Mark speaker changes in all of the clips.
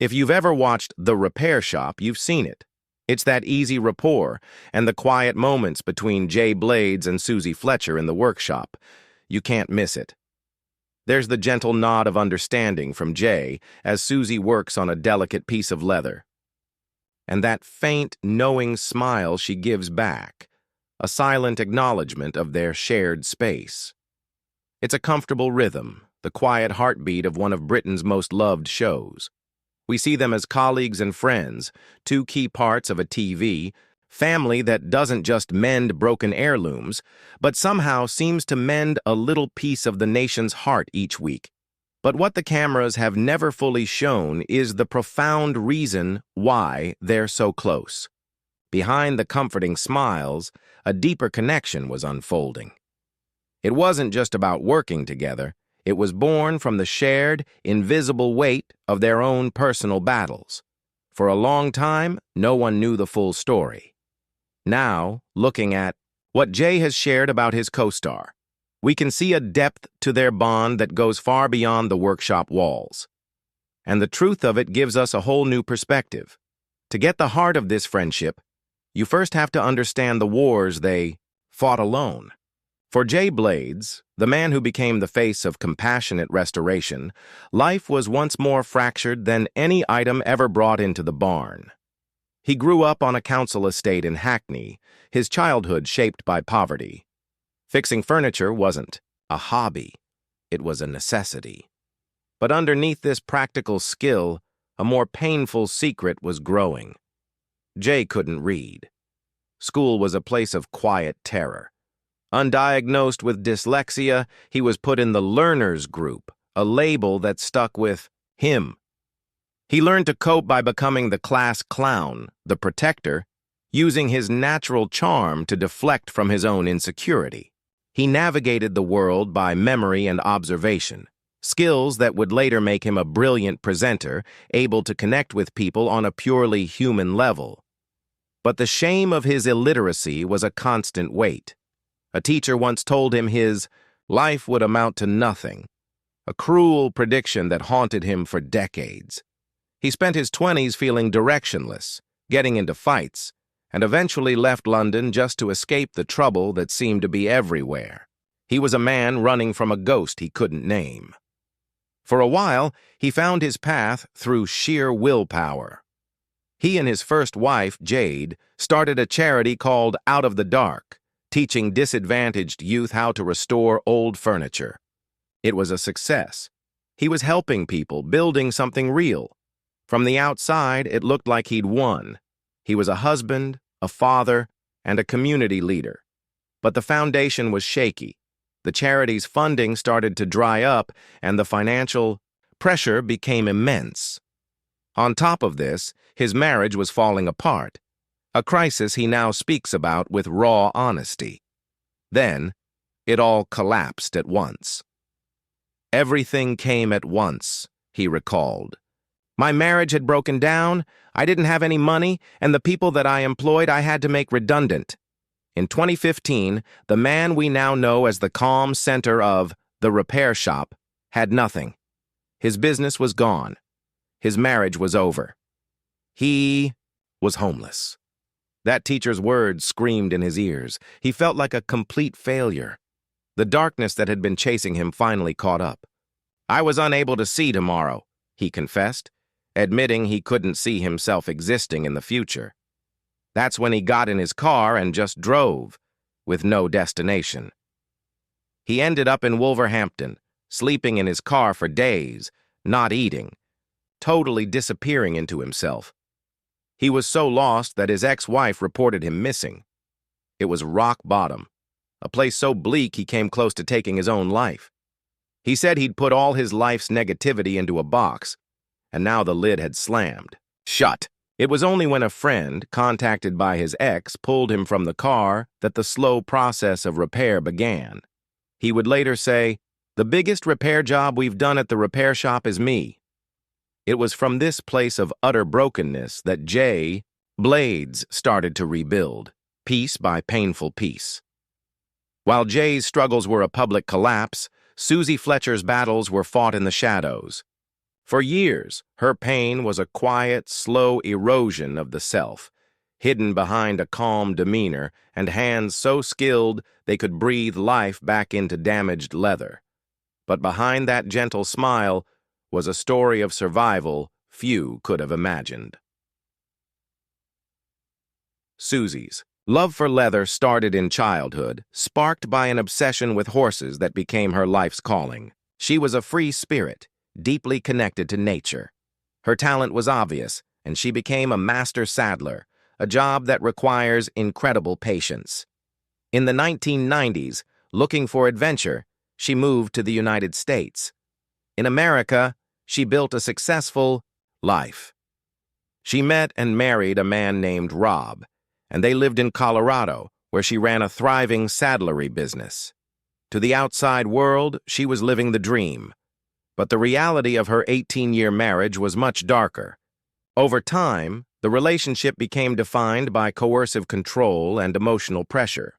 Speaker 1: If you've ever watched The Repair Shop, you've seen it. It's that easy rapport and the quiet moments between Jay Blades and Suzie Fletcher in the workshop. You can't miss it. There's the gentle nod of understanding from Jay as Susie works on a delicate piece of leather. And that faint, knowing smile she gives back, a silent acknowledgement of their shared space. It's a comfortable rhythm, the quiet heartbeat of one of Britain's most loved shows. We see them as colleagues and friends, two key parts of a TV family that doesn't just mend broken heirlooms, but somehow seems to mend a little piece of the nation's heart each week. But what the cameras have never fully shown is the profound reason why they're so close. Behind the comforting smiles, a deeper connection was unfolding. It wasn't just about working together. It was born from the shared, invisible weight of their own personal battles. For a long time, no one knew the full story. Now, looking at what Jay has shared about his co-star, we can see a depth to their bond that goes far beyond the workshop walls. And the truth of it gives us a whole new perspective. To get the heart of this friendship, you first have to understand the wars they fought alone. For Jay Blades, the man who became the face of compassionate restoration, life was once more fractured than any item ever brought into the barn. He grew up on a council estate in Hackney, his childhood shaped by poverty. Fixing furniture wasn't a hobby, it was a necessity. But underneath this practical skill, a more painful secret was growing. Jay couldn't read. School was a place of quiet terror. Undiagnosed with dyslexia, he was put in the learners group, a label that stuck with him. He learned to cope by becoming the class clown, the protector, using his natural charm to deflect from his own insecurity. He navigated the world by memory and observation, skills that would later make him a brilliant presenter, able to connect with people on a purely human level. But the shame of his illiteracy was a constant weight. A teacher once told him his life would amount to nothing, a cruel prediction that haunted him for decades. He spent his 20s feeling directionless, getting into fights, and eventually left London just to escape the trouble that seemed to be everywhere. He was a man running from a ghost he couldn't name. For a while, he found his path through sheer willpower. He and his first wife, Jade, started a charity called Out of the Dark, teaching disadvantaged youth how to restore old furniture. It was a success. He was helping people, building something real. From the outside, it looked like he'd won. He was a husband, a father, and a community leader. But the foundation was shaky. The charity's funding started to dry up, and the financial pressure became immense. On top of this, his marriage was falling apart, a crisis he now speaks about with raw honesty. Then, it all collapsed at once. Everything came at once, he recalled. My marriage had broken down, I didn't have any money, and the people that I employed I had to make redundant. In 2015, the man we now know as the calm center of The Repair Shop had nothing. His business was gone. His marriage was over. He was homeless. That teacher's words screamed in his ears. He felt like a complete failure. The darkness that had been chasing him finally caught up. I was unable to see tomorrow, he confessed, admitting he couldn't see himself existing in the future. That's when he got in his car and just drove, with no destination. He ended up in Wolverhampton, sleeping in his car for days, not eating, totally disappearing into himself. He was so lost that his ex-wife reported him missing. It was rock bottom, a place so bleak he came close to taking his own life. He said he'd put all his life's negativity into a box, and now the lid had slammed shut. It was only when a friend, contacted by his ex, pulled him from the car that the slow process of repair began. He would later say, "The biggest repair job we've done at the repair shop is me." It was from this place of utter brokenness that Jay Blades started to rebuild, piece by painful piece. While Jay's struggles were a public collapse, Suzie Fletcher's battles were fought in the shadows. For years, her pain was a quiet, slow erosion of the self, hidden behind a calm demeanor and hands so skilled they could breathe life back into damaged leather. But behind that gentle smile was a story of survival few could have imagined. Susie's love for leather started in childhood, sparked by an obsession with horses that became her life's calling. She was a free spirit, deeply connected to nature. Her talent was obvious, and she became a master saddler, a job that requires incredible patience. In the 1990s, looking for adventure, she moved to the United States. In America, she built a successful life. She met and married a man named Rob, and they lived in Colorado, where she ran a thriving saddlery business. To the outside world, she was living the dream. But the reality of her 18-year marriage was much darker. Over time, the relationship became defined by coercive control and emotional pressure.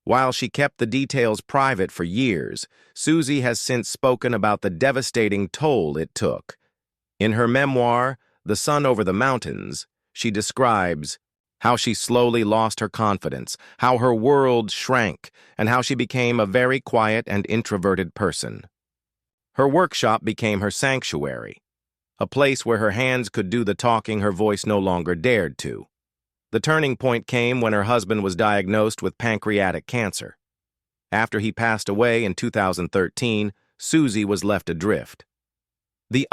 Speaker 1: While she kept the details private for years, Susie has since spoken about the devastating toll it took. In her memoir, The Sun Over the Mountains, she describes how she slowly lost her confidence, how her world shrank, and how she became a very quiet and introverted person. Her workshop became her sanctuary, a place where her hands could do the talking her voice no longer dared to. The turning point came when her husband was diagnosed with pancreatic cancer. After he passed away in 2013, Susie was left adrift. The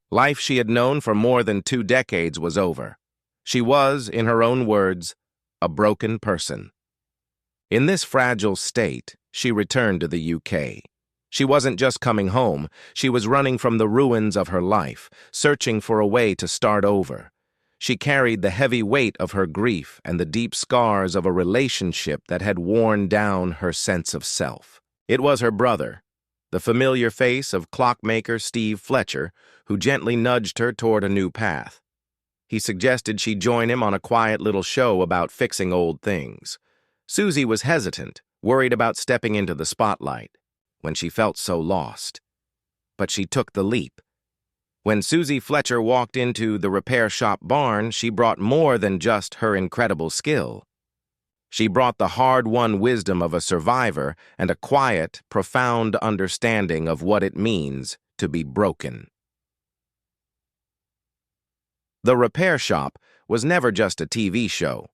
Speaker 1: life she had known for more than 2 decades was over. She was, in her own words, a broken person. In this fragile state, she returned to the UK. She wasn't just coming home, she was running from the ruins of her life, searching for a way to start over. She carried the heavy weight of her grief and the deep scars of a relationship that had worn down her sense of self. It was her brother, the familiar face of clockmaker Suzie Fletcher, who gently nudged her toward a new path. He suggested she join him on a quiet little show about fixing old things. Susie was hesitant, worried about stepping into the spotlight, when she felt so lost. But she took the leap. When Suzie Fletcher walked into the repair shop barn, she brought more than just her incredible skill. She brought the hard-won wisdom of a survivor and a quiet, profound understanding of what it means to be broken. The Repair Shop was never just a TV show.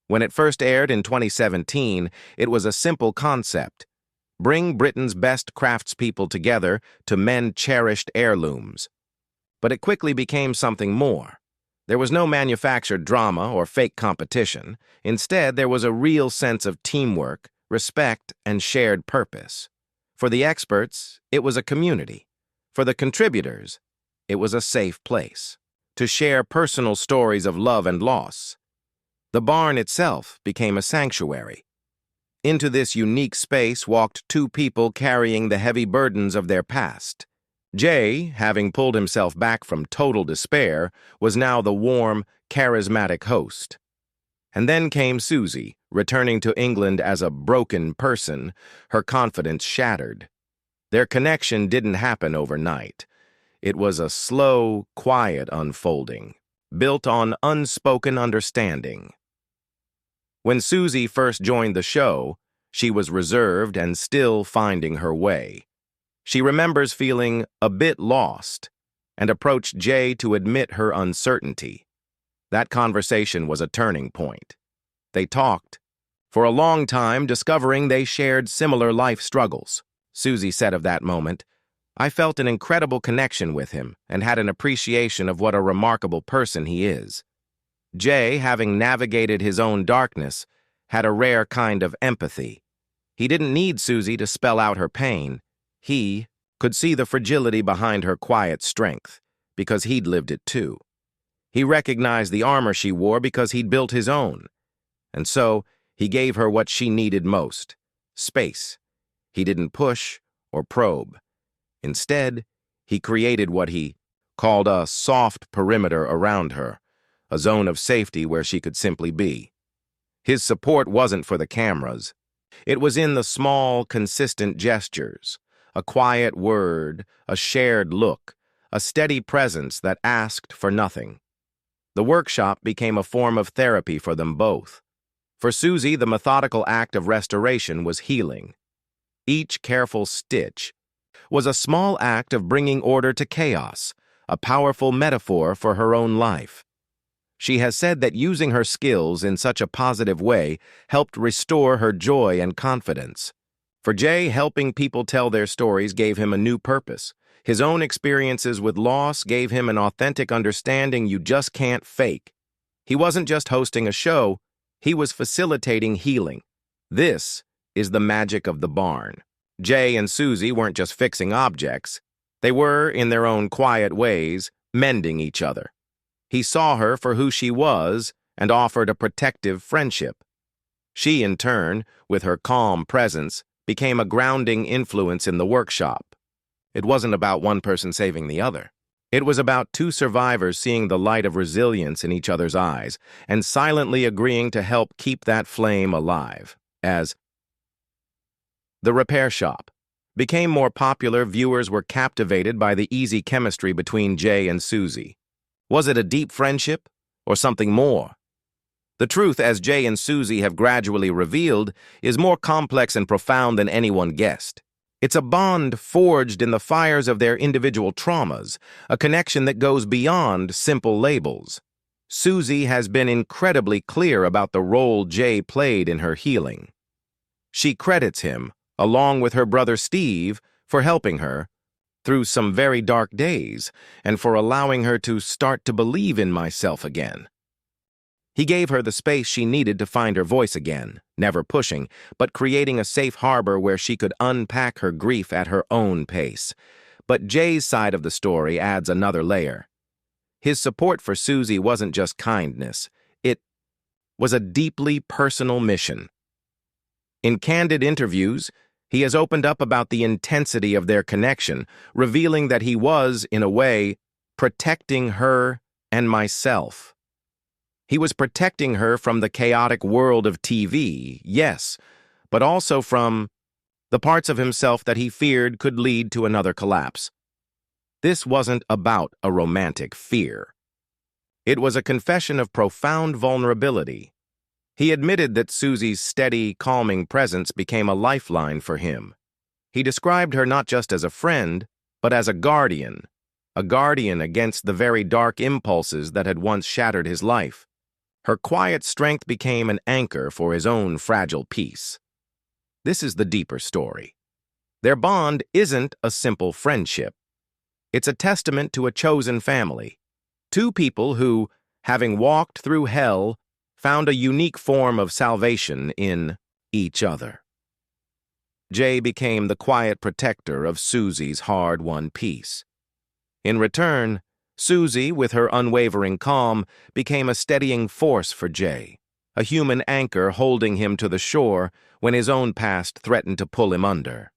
Speaker 1: When it first aired in 2017, it was a simple concept. Bring Britain's best craftspeople together to mend cherished heirlooms. But it quickly became something more. There was no manufactured drama or fake competition. Instead, there was a real sense of teamwork, respect, and shared purpose. For the experts, it was a community. For the contributors, it was a safe place to share personal stories of love and loss. The barn itself became a sanctuary. Into this unique space walked 2 people carrying the heavy burdens of their past. Jay, having pulled himself back from total despair, was now the warm, charismatic host. And then came Susie, returning to England as a broken person, her confidence shattered. Their connection didn't happen overnight. It was a slow, quiet unfolding, built on unspoken understanding. When Susie first joined the show, she was reserved and still finding her way. She remembers feeling a bit lost and approached Jay to admit her uncertainty. That conversation was a turning point. They talked, for a long time discovering they shared similar life struggles. Susie said of that moment, "I felt an incredible connection with him and had an appreciation of what a remarkable person he is." Jay, having navigated his own darkness, had a rare kind of empathy. He didn't need Susie to spell out her pain. He could see the fragility behind her quiet strength, because he'd lived it too. He recognized the armor she wore because he'd built his own. And so, he gave her what she needed most: space. He didn't push or probe. Instead, he created what he called a soft perimeter around her, a zone of safety where she could simply be. His support wasn't for the cameras. It was in the small, consistent gestures, a quiet word, a shared look, a steady presence that asked for nothing. The workshop became a form of therapy for them both. For Susie, the methodical act of restoration was healing. Each careful stitch was a small act of bringing order to chaos, a powerful metaphor for her own life. She has said that using her skills in such a positive way helped restore her joy and confidence. For Jay, helping people tell their stories gave him a new purpose. His own experiences with loss gave him an authentic understanding you just can't fake. He wasn't just hosting a show, he was facilitating healing. This is the magic of the barn. Jay and Susie weren't just fixing objects. They were, in their own quiet ways, mending each other. He saw her for who she was and offered a protective friendship. She, in turn, with her calm presence, became a grounding influence in the workshop. It wasn't about one person saving the other. It was about two survivors seeing the light of resilience in each other's eyes and silently agreeing to help keep that flame alive. As the repair shop became more popular, viewers were captivated by the easy chemistry between Jay and Susie. Was it a deep friendship or something more? The truth, as Jay and Susie have gradually revealed, is more complex and profound than anyone guessed. It's a bond forged in the fires of their individual traumas, a connection that goes beyond simple labels. Susie has been incredibly clear about the role Jay played in her healing. She credits him, along with her brother Steve, for helping her through some very dark days and for allowing her to start to believe in myself again. He gave her the space she needed to find her voice again, never pushing, but creating a safe harbor where she could unpack her grief at her own pace. But Jay's side of the story adds another layer. His support for Susie wasn't just kindness, it was a deeply personal mission. In candid interviews, he has opened up about the intensity of their connection, revealing that he was, in a way, protecting her and myself. He was protecting her from the chaotic world of TV, yes, but also from the parts of himself that he feared could lead to another collapse. This wasn't about a romantic fear. It was a confession of profound vulnerability. He admitted that Susie's steady, calming presence became a lifeline for him. He described her not just as a friend, but as a guardian against the very dark impulses that had once shattered his life. Her quiet strength became an anchor for his own fragile peace. This is the deeper story. Their bond isn't a simple friendship. It's a testament to a chosen family. Two people who, having walked through hell, found a unique form of salvation in each other. Jay became the quiet protector of Susie's hard-won peace. In return, Susie, with her unwavering calm, became a steadying force for Jay, a human anchor holding him to the shore when his own past threatened to pull him under.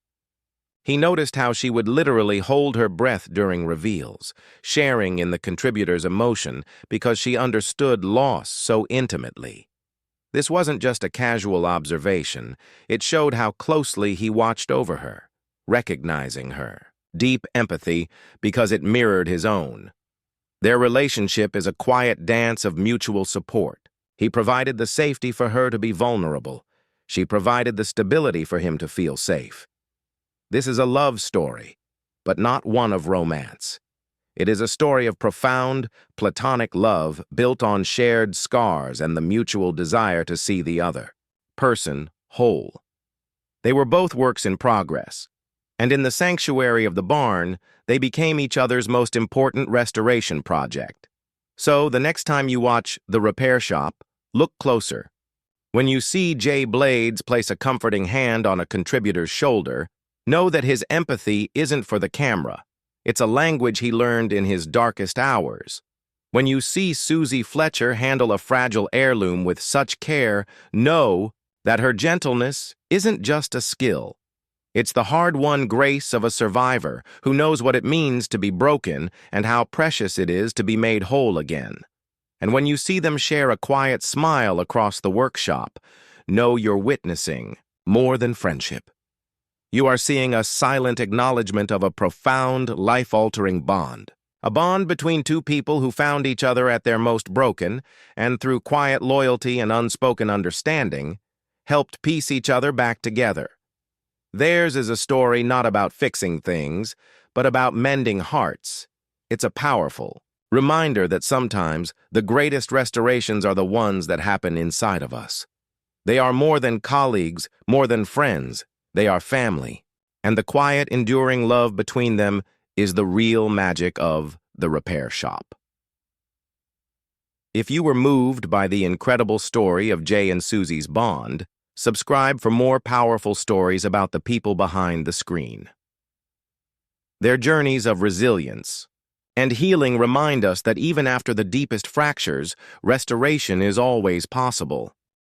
Speaker 1: He noticed how she would literally hold her breath during reveals, sharing in the contributor's emotion because she understood loss so intimately. This wasn't just a casual observation, it showed how closely he watched over her, recognizing her deep empathy because it mirrored his own. Their relationship is a quiet dance of mutual support. He provided the safety for her to be vulnerable. She provided the stability for him to feel safe. This is a love story, but not one of romance. It is a story of profound, platonic love built on shared scars and the mutual desire to see the other person whole. They were both works in progress, and in the sanctuary of the barn, they became each other's most important restoration project. So, the next time you watch The Repair Shop, look closer. When you see Jay Blades place a comforting hand on a contributor's shoulder, know that his empathy isn't for the camera. It's a language he learned in his darkest hours. When you see Suzie Fletcher handle a fragile heirloom with such care, know that her gentleness isn't just a skill. It's the hard-won grace of a survivor who knows what it means to be broken and how precious it is to be made whole again. And when you see them share a quiet smile across the workshop, know you're witnessing more than friendship. You are seeing a silent acknowledgement of a profound, life-altering bond. A bond between two people who found each other at their most broken, and through quiet loyalty and unspoken understanding, helped piece each other back together. Theirs is a story not about fixing things, but about mending hearts. It's a powerful reminder that sometimes the greatest restorations are the ones that happen inside of us. They are more than colleagues, more than friends. They are family. And the quiet, enduring love between them is the real magic of the repair shop. If you were moved by the incredible story of Jay and Susie's bond, subscribe for more powerful stories about the people behind the screen. Their journeys of resilience and healing remind us that even after the deepest fractures, restoration is always possible.